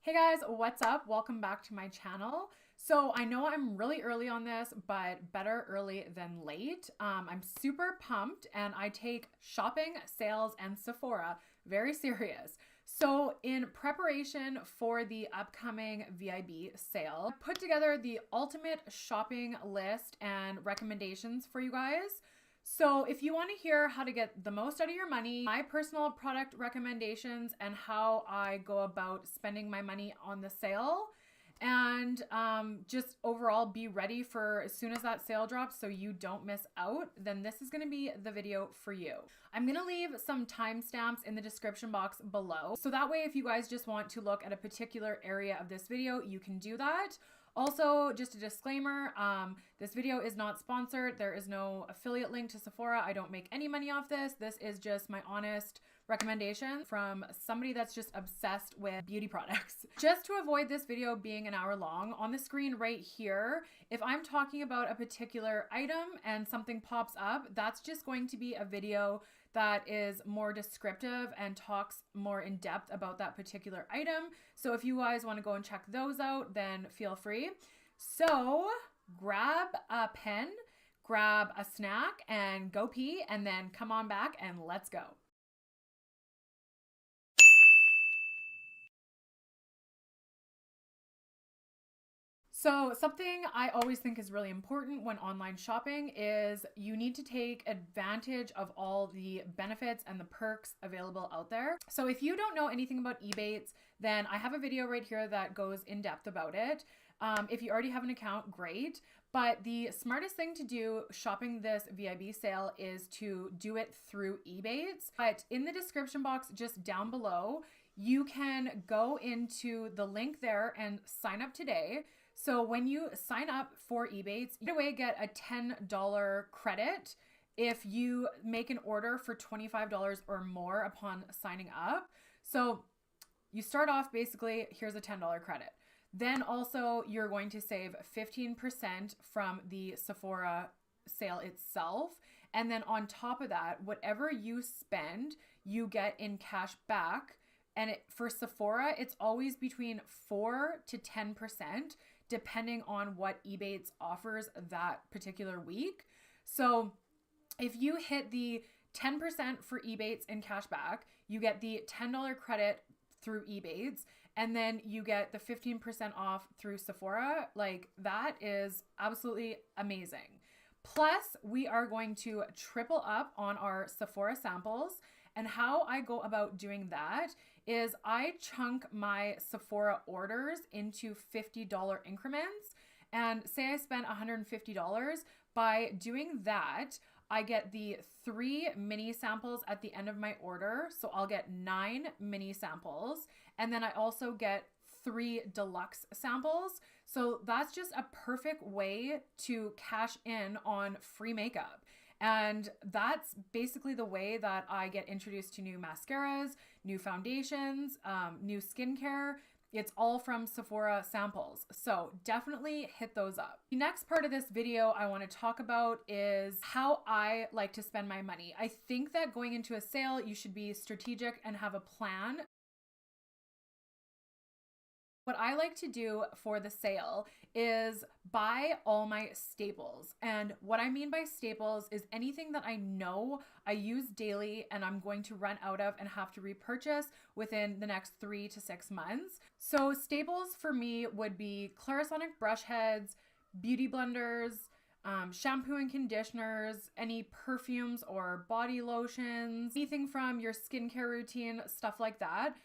Hey guys, what's up? Welcome back to my channel. So I know I'm really early on this, but better early than late. I'm super pumped and I take shopping, sales, and Sephora very serious. So in preparation for the upcoming VIB sale, I put together the ultimate shopping list and recommendations for you guys. So if you want to hear how to get the most out of your money, my personal product recommendations, and how I go about spending my money on the sale, and just overall be ready for as soon as that sale drops so you don't miss out, then this is going to be the video for you. I'm going to leave some timestamps in the description box below. So that way, if you guys just want to look at a particular area of this video, you can do that. Also, just a disclaimer, this video is not sponsored. There is no affiliate link to Sephora. I don't make any money off this. This is just my honest recommendation from somebody that's just obsessed with beauty products. Just to avoid this video being an hour long, on the screen right here, if I'm talking about a particular item and something pops up, that's just going to be a video that is more descriptive and talks more in depth about that particular item. So if you guys want to go and check those out, then feel free. So grab a pen, grab a snack, and go pee, and then come on back and let's go. So something I always think is really important when online shopping is you need to take advantage of all the benefits and the perks available out there. So if you don't know anything about Ebates, then I have a video right here that goes in depth about it. If you already have an account, great. But the smartest thing to do shopping this VIB sale is to do it through Ebates. But in the description box just down below, you can go into the link there and sign up today. So when you sign up for Ebates, you right away get a $10 credit if you make an order for $25 or more upon signing up. So you start off basically, here's a $10 credit. Then also you're going to save 15% from the Sephora sale itself. And then on top of that, whatever you spend, you get in cash back. And for Sephora, it's always between 4 to 10%, depending on what Ebates offers that particular week. So if you hit the 10% for Ebates in cash back, you get the $10 credit through Ebates, and then you get the 15% off through Sephora. Like, that is absolutely amazing. Plus, we are going to triple up on our Sephora samples. And how I go about doing that is I chunk my Sephora orders into $50 increments. And say I spent $150. By doing that, I get the 3 mini samples at the end of my order. So I'll get 9 mini samples. And then I also get 3 deluxe samples. So that's just a perfect way to cash in on free makeup. And that's basically the way that I get introduced to new mascaras, new foundations, new skincare. It's all from Sephora samples. So definitely hit those up. The next part of this video I want to talk about is how I like to spend my money. I think that going into a sale, you should be strategic and have a plan. What I like to do for the sale is buy all my staples. And what I mean by staples is anything that I know I use daily and I'm going to run out of and have to repurchase within the next 3 to 6 months. So staples for me would be Clarisonic brush heads, beauty blenders, shampoo and conditioners, any perfumes or body lotions, anything from your skincare routine, stuff like that.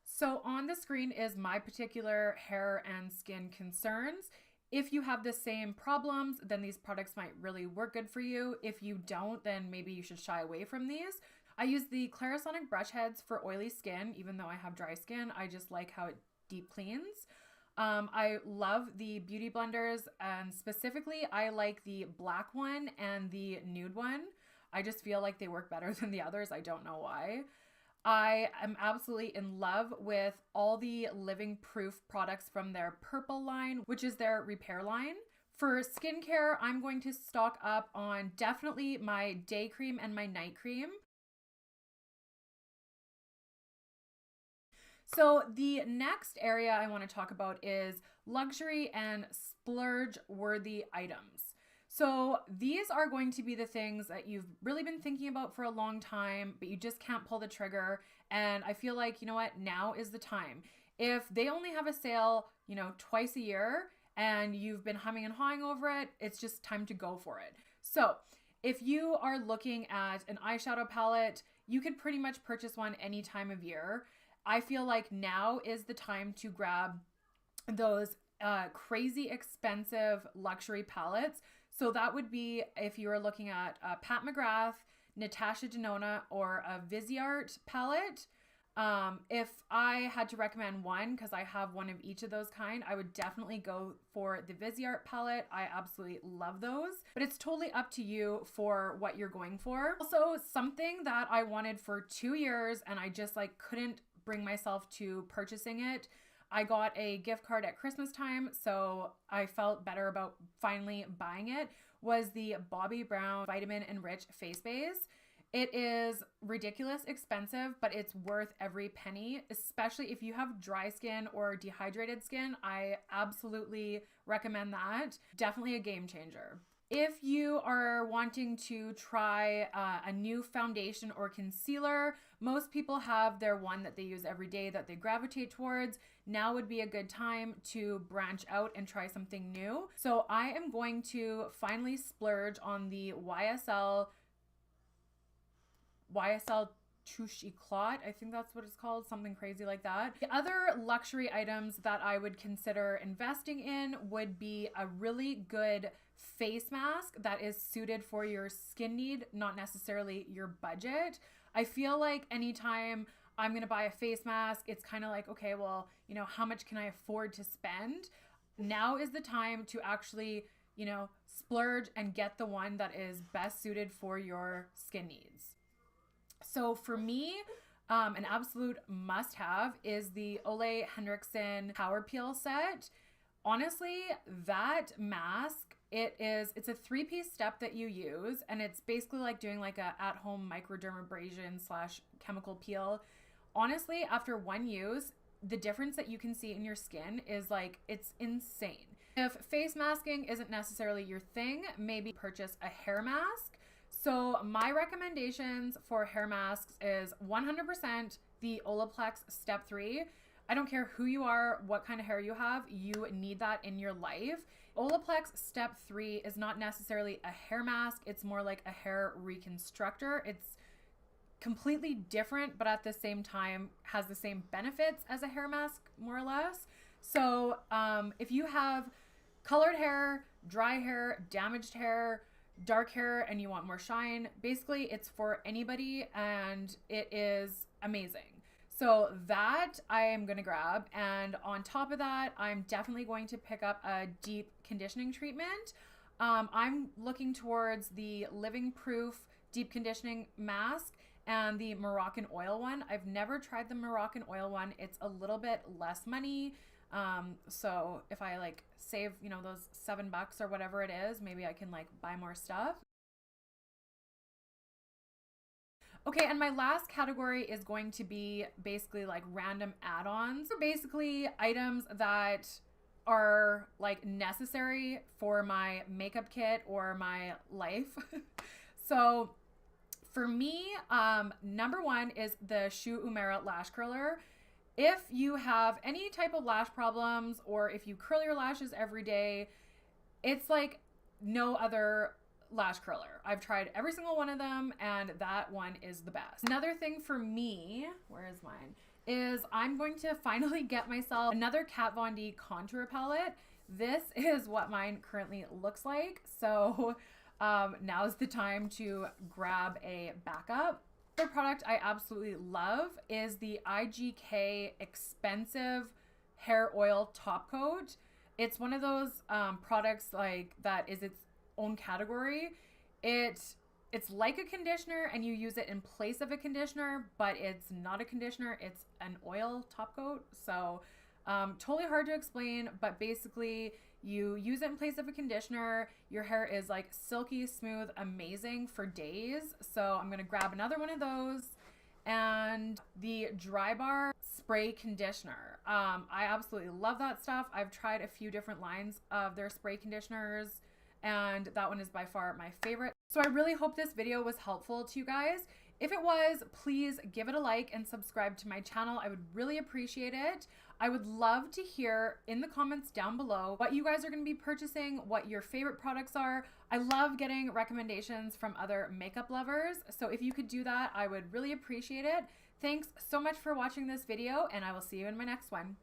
So on the screen is my particular hair and skin concerns. If you have the same problems, then these products might really work good for you. If you don't, then maybe you should shy away from these. I use the Clarisonic brush heads for oily skin. Even though I have dry skin, I just like how it deep cleans. I love the beauty blenders, and specifically I like the black one and the nude one. I just feel like they work better than the others. I don't know why. I am absolutely in love with all the Living Proof products from their purple line, which is their repair line. For skincare, I'm going to stock up on definitely my day cream and my night cream. So the next area I want to talk about is luxury and splurge worthy items. So these are going to be the things that you've really been thinking about for a long time, but you just can't pull the trigger. And I feel like, you know what, now is the time. If they only have a sale, you know, twice a year and you've been humming and hawing over it, it's just time to go for it. So if you are looking at an eyeshadow palette, you could pretty much purchase one any time of year. I feel like now is the time to grab those crazy expensive luxury palettes. So that would be if you were looking at Pat McGrath, Natasha Denona, or a Viseart palette. If I had to recommend one, because I have one of each of those kind, I would definitely go for the Viseart palette. I absolutely love those, but it's totally up to you for what you're going for. Also, something that I wanted for 2 years and I just like couldn't bring myself to purchasing it. I got a gift card at Christmas time, so I felt better about finally buying it, was the Bobbi Brown Vitamin Enriched Face Base. It is ridiculous expensive, but it's worth every penny, especially if you have dry skin or dehydrated skin. I absolutely recommend that. Definitely a game changer. If you are wanting to try a new foundation or concealer, most people have their one that they use every day that they gravitate towards. Now would be a good time to branch out and try something new. So I am going to finally splurge on the YSL Touche Eclat. I think that's what it's called, something crazy like that. The other luxury items that I would consider investing in would be a really good face mask that is suited for your skin need, not necessarily your budget. I feel like anytime I'm going to buy a face mask, it's kind of like, okay, well, you know, how much can I afford to spend? Now is the time to actually, you know, splurge and get the one that is best suited for your skin needs. So for me, an absolute must-have is the Ole Henriksen Power Peel set. Honestly, that mask, it's a 3-piece step that you use, and it's basically like doing like a at-home microdermabrasion / chemical peel. Honestly, after one use, the difference that you can see in your skin is like, it's insane. If face masking isn't necessarily your thing, maybe purchase a hair mask. So my recommendations for hair masks is 100% the Olaplex Step 3. I don't care who you are, what kind of hair you have, you need that in your life. Olaplex Step 3 is not necessarily a hair mask, it's more like a hair reconstructor. It's completely different, but at the same time has the same benefits as a hair mask, more or less. So if you have colored hair, dry hair, damaged hair, dark hair, and you want more shine, basically it's for anybody, and it is amazing. So that I am going to grab, and on top of that, I'm definitely going to pick up a deep conditioning treatment. I'm looking towards the Living Proof deep conditioning mask and the Moroccan oil one. I've never tried the Moroccan oil one. It's a little bit less money. So if I like save, you know, those $7 or whatever it is, maybe I can like buy more stuff. Okay, and my last category is going to be basically like random add-ons. So basically items that are like necessary for my makeup kit or my life. So for me, number one is the Shu Uemura lash curler. If you have any type of lash problems, or if you curl your lashes every day, it's like no other lash curler. I've tried every single one of them, and that one is the best. Another thing for me, where is mine, is I'm going to finally get myself another Kat Von D contour palette. This is what mine currently looks like. So now's the time to grab a backup. Another product I absolutely love is the IGK Expensive Hair Oil Top Coat. It's one of those products like that is its own category. It's like a conditioner, and you use it in place of a conditioner, but it's not a conditioner, it's an oil top coat. So totally hard to explain, but basically you use it in place of a conditioner. Your hair is like silky smooth, amazing for days. So I'm gonna grab another one of those. And the Dry Bar spray conditioner. I absolutely love that stuff. I've tried a few different lines of their spray conditioners, and that one is by far my favorite. So I really hope this video was helpful to you guys. If it was, please give it a like and subscribe to my channel. I would really appreciate it. I would love to hear in the comments down below what you guys are going to be purchasing, what your favorite products are. I love getting recommendations from other makeup lovers. So if you could do that, I would really appreciate it. Thanks so much for watching this video, and I will see you in my next one.